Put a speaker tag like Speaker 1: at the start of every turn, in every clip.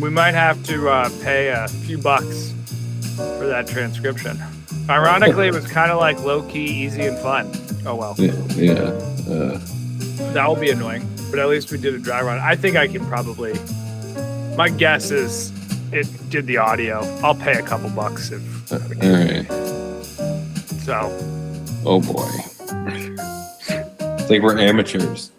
Speaker 1: We might have to pay a few bucks for that transcription. Ironically, it was kind of like low-key, easy, and fun. Oh, well.
Speaker 2: Yeah.
Speaker 1: That will be annoying, but at least we did a dry run. I think I can probably... My guess is it did the audio. I'll pay a couple bucks if...
Speaker 2: All right.
Speaker 1: So...
Speaker 2: Oh, boy. It's like we're amateurs.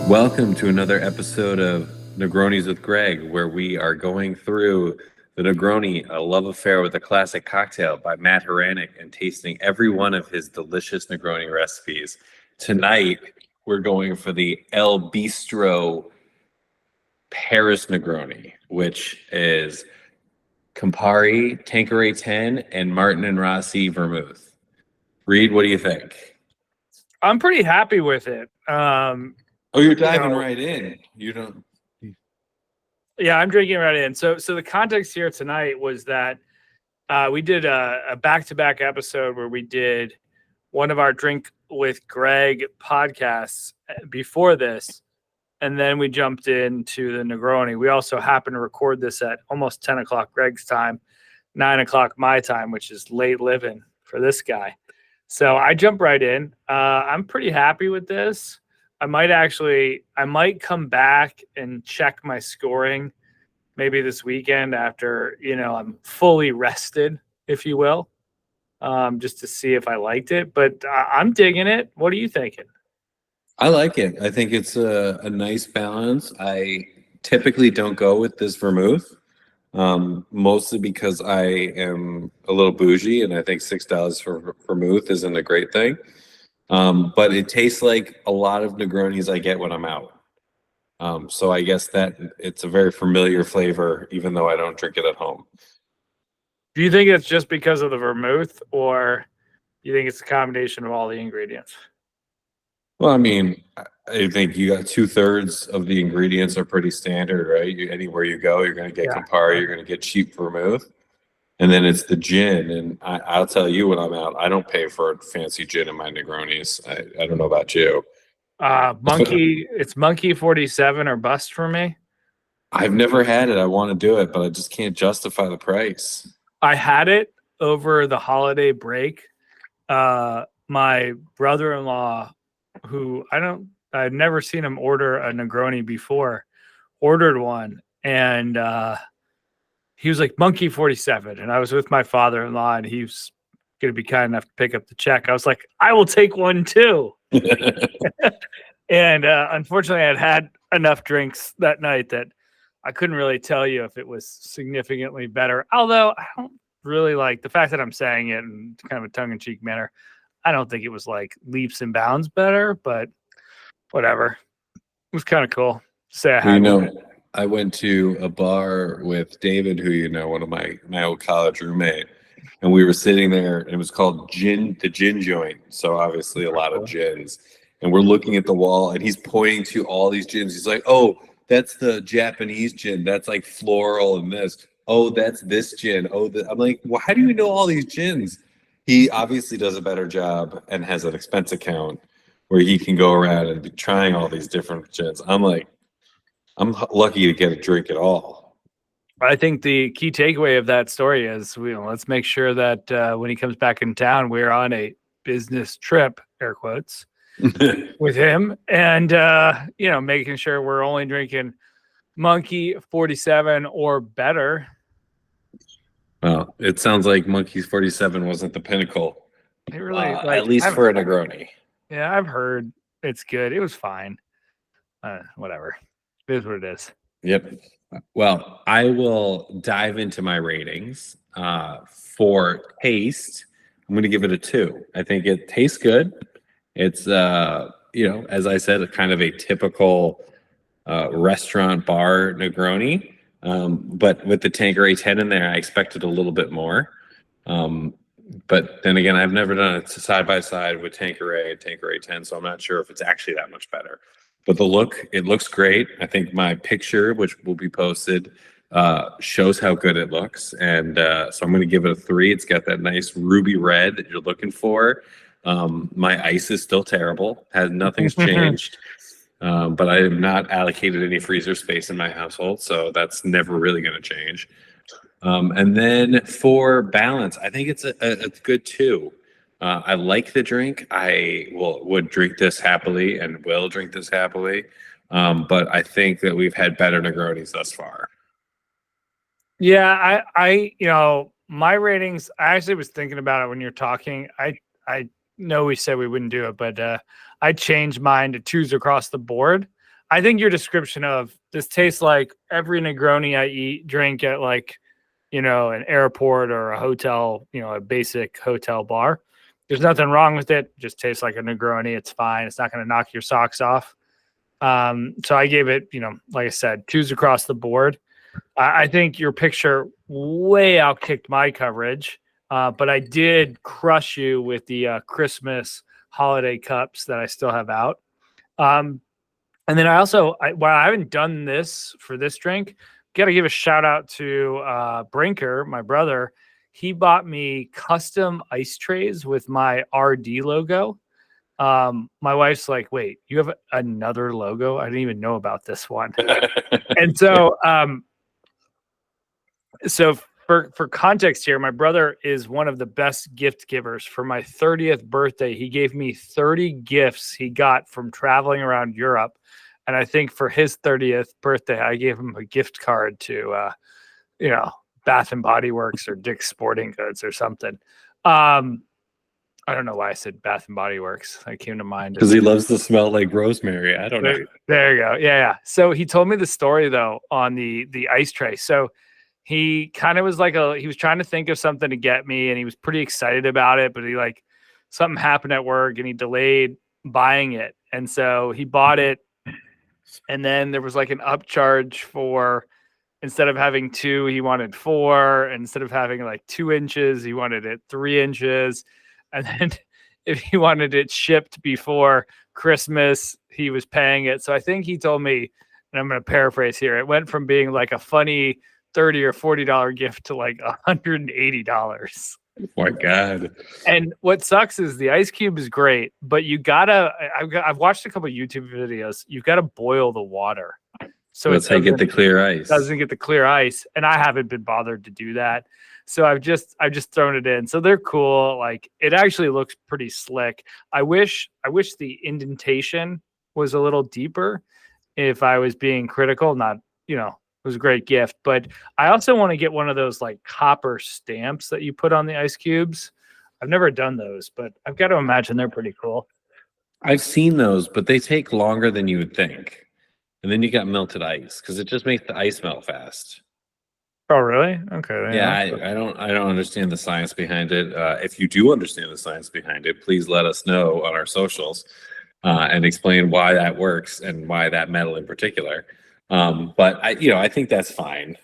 Speaker 2: Welcome to another episode of Negronis with Greg, where we are going through the Negroni, a love affair with a classic cocktail by Matt Horanek, and tasting every one of his delicious Negroni recipes. Tonight, we're going for the El Bistro Paris Negroni, which is Campari, Tanqueray 10, and Martin and Rossi Vermouth. Reed, what do you think?
Speaker 1: I'm pretty happy with it.
Speaker 2: You're diving right in. You don't...
Speaker 1: Yeah, I'm drinking right in. So the context here tonight was that we did a back-to-back episode where we did one of our Drink with Greg podcasts before this, and then we jumped into the Negroni. We also happened to record this at almost 10 o'clock Greg's time, 9 o'clock my time, which is late living for this guy. So I jumped right in. I'm pretty happy with this. I might come back and check my scoring maybe this weekend after, I'm fully rested, if you will, just to see if I liked it. But I'm digging it. What are you thinking?
Speaker 2: I like it. I think it's a nice balance. I typically don't go with this vermouth, mostly because I am a little bougie, and I think $6 for vermouth isn't a great thing. But it tastes like a lot of Negronis I get when I'm out. So I guess that it's a very familiar flavor, even though I don't drink it at home.
Speaker 1: Do you think it's just because of the vermouth, or do you think it's a combination of all the ingredients?
Speaker 2: Well, I mean, I think you got 2/3 of the ingredients are pretty standard, right? Anywhere you go, you're going to get Campari, you're going to get cheap vermouth. And then it's the gin, and I'll tell you, when I'm out, I don't pay for a fancy gin in my Negronis. I don't know about you.
Speaker 1: It's Monkey 47 or bust for me.
Speaker 2: I've never had it. I want to do it, but I just can't justify the price.
Speaker 1: I had it over the holiday break. My brother-in-law, who I've never seen him order a Negroni before, ordered one, and he was like, Monkey 47. And I was with my father-in-law, and he was going to be kind enough to pick up the check. I was like, I will take one too. And unfortunately, I'd had enough drinks that night that I couldn't really tell you if it was significantly better. Although I don't really like the fact that I'm saying it in kind of a tongue-in-cheek manner. I don't think it was like leaps and bounds better, but whatever. It was kind of cool.
Speaker 2: I went to a bar with David, who one of my old college roommate, and we were sitting there, and it was called the Gin Joint. So obviously a lot of gins, and we're looking at the wall, and he's pointing to all these gins. He's like, "Oh, that's the Japanese gin. That's like floral and this. Oh, that's this gin. Oh, I'm like, well, how do you know all these gins?" He obviously does a better job and has an expense account where he can go around and be trying all these different gins. I'm like, I'm lucky to get a drink at all.
Speaker 1: I think the key takeaway of that story is, let's make sure that when he comes back in town, we're on a business trip, air quotes, with him, and making sure we're only drinking Monkey 47 or better.
Speaker 2: Well, it sounds like Monkey 47 wasn't the pinnacle.
Speaker 1: It really,
Speaker 2: at least for a Negroni.
Speaker 1: Yeah, I've heard it's good. It was fine. Whatever. It is what it is.
Speaker 2: Yep. Well, I will dive into my ratings. For taste, I'm going to give it a 2. I think it tastes good. It's, as I said, kind of a typical restaurant bar Negroni. But with the Tanqueray 10 in there, I expected a little bit more. But then again, I've never done it side by side with Tanqueray and Tanqueray 10, so I'm not sure if it's actually that much better. But it looks great. I think my picture, which will be posted, shows how good it looks. And so I'm going to give it a 3. It's got that nice ruby red that you're looking for. My ice is still terrible. Nothing's changed. but I have not allocated any freezer space in my household, so that's never really going to change. And then for balance, I think it's a good two. I like the drink. I would drink this happily and will drink this happily. But I think that we've had better Negronis thus far.
Speaker 1: Yeah, my ratings. I actually was thinking about it when you're talking. I know we said we wouldn't do it, but I changed mine to 2s across the board. I think your description of this tastes like every Negroni I drink at like, an airport or a hotel, a basic hotel bar. There's nothing wrong with it. Just tastes like a Negroni. It's fine. It's not going to knock your socks off. So I gave it, like I said, 2s across the board. I think your picture way outkicked my coverage, but I did crush you with the Christmas holiday cups that I still have out. And then while I haven't done this for this drink, got to give a shout out to Brinker, my brother. He bought me custom ice trays with my RD logo. My wife's like, wait, you have another logo? I didn't even know about this one. And so for context here, my brother is one of the best gift givers. For my 30th birthday, he gave me 30 gifts he got from traveling around Europe. And I think for his 30th birthday, I gave him a gift card to, Bath and Body Works or Dick's Sporting Goods or something. I don't know why I said Bath and Body Works. That came to mind
Speaker 2: because he loves to smell like rosemary. I don't know.
Speaker 1: There you go. Yeah. So he told me the story though on the ice tray. So he kind of was like he was trying to think of something to get me, and he was pretty excited about it, but something happened at work and he delayed buying it, and so he bought it, and then there was like an upcharge for. Instead of having 2, he wanted 4. And instead of having like 2 inches, he wanted it 3 inches. And then if he wanted it shipped before Christmas, he was paying it. So I think he told me, and I'm going to paraphrase here, it went from being like a funny $30 or $40 gift to like $180.
Speaker 2: Oh my God.
Speaker 1: And what sucks is the ice cube is great, but I've watched a couple of YouTube videos. You've got to boil the water. So
Speaker 2: that's how you get the clear ice.
Speaker 1: Doesn't get the clear ice, and I haven't been bothered to do that. So I've just thrown it in. So they're cool. Like it actually looks pretty slick. I wish the indentation was a little deeper. If I was being critical, not it was a great gift, but I also want to get one of those like copper stamps that you put on the ice cubes. I've never done those, but I've got to imagine they're pretty cool.
Speaker 2: I've seen those, but they take longer than you would think. And then you got melted ice because it just makes the ice melt fast.
Speaker 1: Oh, really? Okay.
Speaker 2: Yeah, I don't understand the science behind it. If you do understand the science behind it, please let us know on our socials and explain why that works and why that metal in particular. But I think that's fine.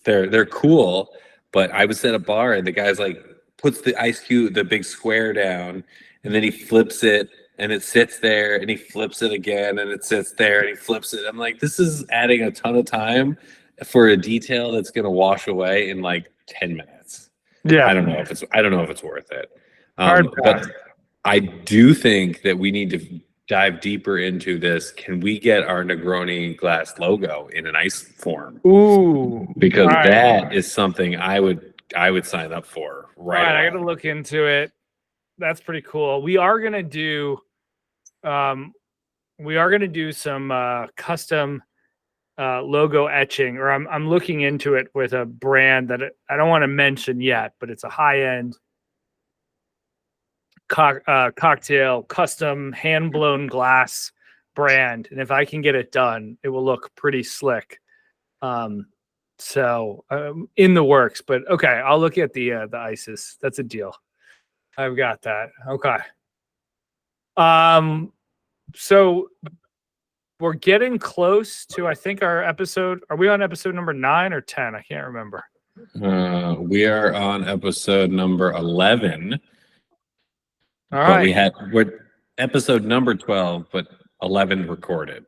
Speaker 2: They're cool, but I was at a bar and the guy's like puts the ice cube, the big square down, and then he flips it. And it sits there, and he flips it again, and it sits there, and he flips it. I'm like, this is adding a ton of time for a detail that's going to wash away in like 10 minutes.
Speaker 1: Yeah,
Speaker 2: I don't know if it's worth it. But I do think that we need to dive deeper into this. Can we get our Negroni glass logo in an ice form?
Speaker 1: Ooh,
Speaker 2: because that is something I would sign up for. Right.
Speaker 1: I got to look into it. That's pretty cool. We are gonna do some custom logo etching, or I'm looking into it with a brand that I don't want to mention yet, but it's a high-end cocktail custom hand-blown glass brand, and if I can get it done, it will look pretty slick. So in the works, but okay, I'll look at the ISIS. That's a deal. I've got that. Okay. So we're getting close to, I think, our episode. Are we on episode number 9 or 10? I can't remember.
Speaker 2: We are on episode number 11.
Speaker 1: All right.
Speaker 2: We're episode number 12, but 11 recorded.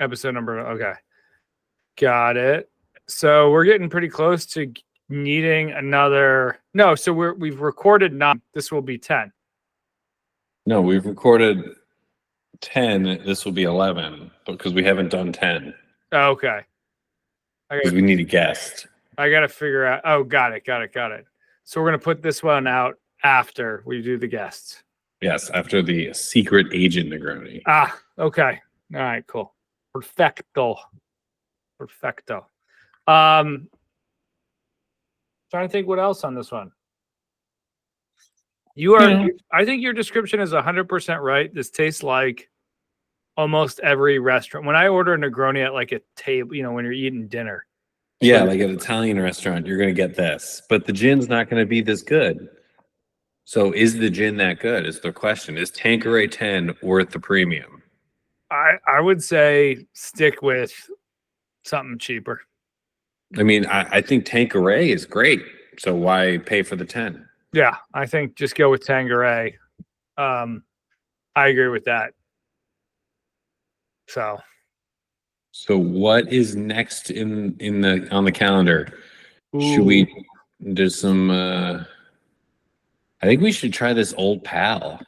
Speaker 1: Episode number. Okay. Got it. So we're getting pretty close to needing another. No, so we've recorded 9. This will be 10.
Speaker 2: No, we've recorded 10, this will be 11 because we haven't done 10
Speaker 1: Oh, okay.
Speaker 2: because we need a guest.
Speaker 1: I got to figure out. Oh, got it. So we're going to put this one out after we do the guests.
Speaker 2: Yes, after the secret agent Negroni.
Speaker 1: Ah, okay. All right, cool. Perfecto. Trying to think what else on this one. I think your description is 100% right. This tastes like almost every restaurant. When I order a Negroni at like a table, when you're eating dinner.
Speaker 2: Yeah, like at an Italian restaurant, you're going to get this. But the gin's not going to be this good. So is the gin that good is the question. Is Tanqueray 10 worth the premium?
Speaker 1: I would say stick with something cheaper.
Speaker 2: I mean, I think Tanqueray is great. So why pay for the 10?
Speaker 1: Yeah, I think just go with Tanqueray. I agree with that. So
Speaker 2: what is next on the calendar? Should we do some I think we should try this Old Pal.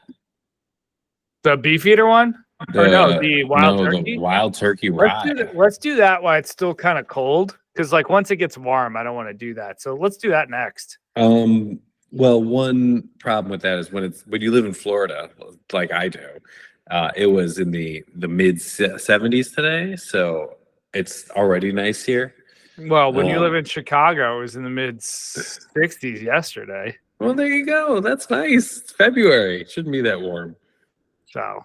Speaker 1: The Beefeater one? The Wild Turkey?
Speaker 2: The Wild Turkey Rye.
Speaker 1: Let's do that while it's still kind of cold. Because like once it gets warm, I don't want to do that. So let's do that next.
Speaker 2: Well, one problem with that is when you live in Florida, like I do, it was in the mid 70s today, so it's already nice here.
Speaker 1: Well, when you live in Chicago, it was in the mid 60s yesterday.
Speaker 2: Well, there you go. That's nice. It's February. It shouldn't be that warm.
Speaker 1: So,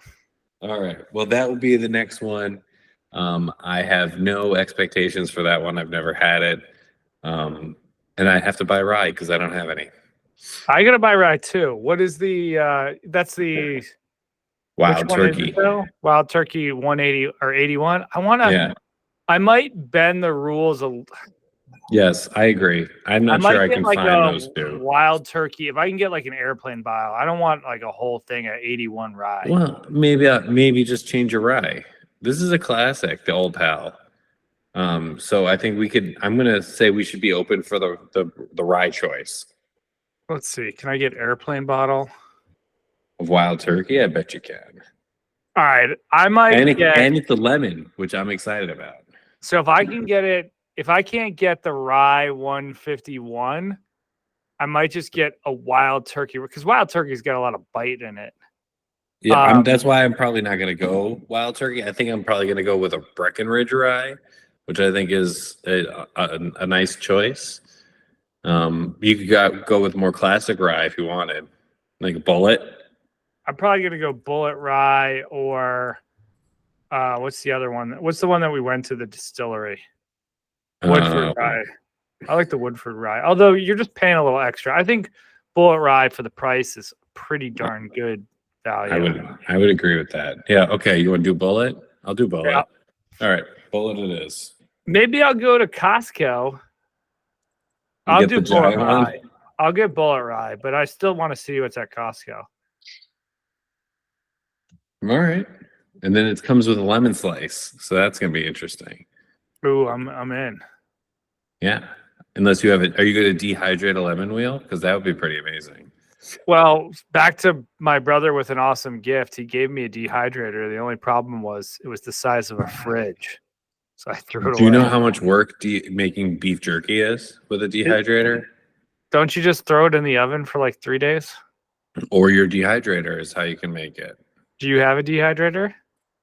Speaker 2: all right. Well, that will be the next one. I have no expectations for that one. I've never had it. And I have to buy rye because I don't have any.
Speaker 1: I gotta buy rye too. What is the that's the
Speaker 2: Wild Turkey?
Speaker 1: Wild Turkey 180 or 81. I might bend the rules
Speaker 2: Yes, I agree. I'm not sure I can find those two.
Speaker 1: Wild Turkey. If I can get like an airplane bottle, I don't want like a whole thing at 81 rye.
Speaker 2: Well, maybe just change your rye. This is a classic, the Old Pal. So I think I'm gonna say we should be open for the rye choice.
Speaker 1: Let's see. Can I get airplane bottle
Speaker 2: of Wild Turkey? I bet you can.
Speaker 1: All right, I might
Speaker 2: and it's the lemon, which I'm excited about.
Speaker 1: So if I can get it, if I can't get the rye 151, I might just get a Wild Turkey because Wild Turkey's got a lot of bite in it.
Speaker 2: Yeah, that's why I'm probably not going to go Wild Turkey. I think I'm probably going to go with a Breckenridge rye, which I think is a nice choice. You could go with more classic rye if you wanted, like a Bullet.
Speaker 1: I'm probably going to go Bullet rye or what's the other one? What's the one that we went to the distillery? Woodford rye. I like the Woodford rye, although you're just paying a little extra. I think Bullet rye for the price is pretty darn good value.
Speaker 2: I would agree with that. Yeah. Okay. You want to do Bullet? I'll do Bullet.
Speaker 1: Yeah.
Speaker 2: All right. Bullet it is.
Speaker 1: Maybe I'll go to Costco. I'll do Bullet rye. I'll get Bullet rye, but I still want to see what's at Costco.
Speaker 2: All right. And then it comes with a lemon slice. So that's going to be interesting.
Speaker 1: Ooh, I'm in.
Speaker 2: Yeah. Unless you have it. Are you going to dehydrate a lemon wheel? Because that would be pretty amazing.
Speaker 1: Well, back to my brother with an awesome gift. He gave me a dehydrator. The only problem was it was the size of a fridge. So I threw it away.
Speaker 2: Do you know how much work making beef jerky is with a dehydrator?
Speaker 1: Don't you just throw it in the oven for like 3 days?
Speaker 2: Or your dehydrator is how you can make it.
Speaker 1: Do you have a dehydrator?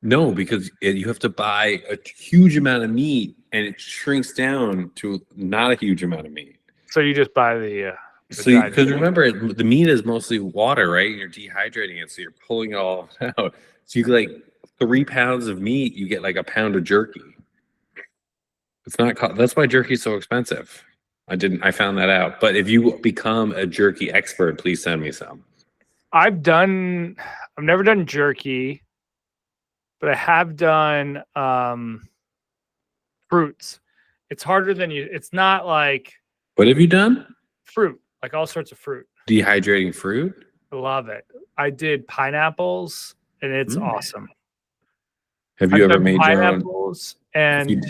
Speaker 2: No, because you have to buy a huge amount of meat and it shrinks down to not a huge amount of meat.
Speaker 1: So you just buy the
Speaker 2: because remember, the meat is mostly water, right? You're dehydrating it, so you're pulling it all out. So you like 3 pounds of meat, you get like a pound of jerky. It's not. That's why jerky is so expensive. I found that out. But if you become a jerky expert, please send me some. I've
Speaker 1: never done jerky, but I have done fruits. It's harder than it's not like.
Speaker 2: What have you done?
Speaker 1: Fruit, like all sorts of fruit.
Speaker 2: Dehydrating fruit?
Speaker 1: I love it. I did pineapples and it's awesome.
Speaker 2: Have you ever made
Speaker 1: pineapples and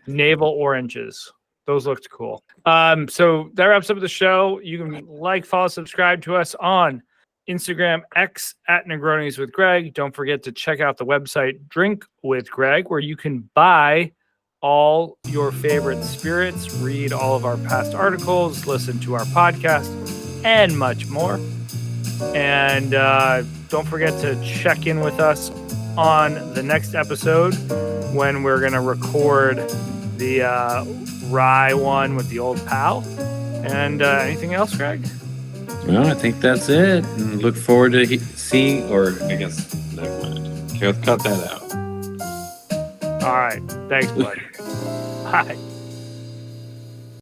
Speaker 1: navel oranges? Those looked cool. So that wraps up the show. You can follow, subscribe to us on Instagram, X at Negronis with Greg. Don't forget to check out the website Drink with Greg, where you can buy all your favorite spirits, read all of our past articles, listen to our podcast, and much more. And don't forget to check in with us on the next episode when we're going to record the rye one with the old pal. And anything else, Greg?
Speaker 2: Well, I think that's it. And look forward to seeing, or I guess, never mind. Okay, let's cut that out.
Speaker 1: All right. Thanks, bud. Bye.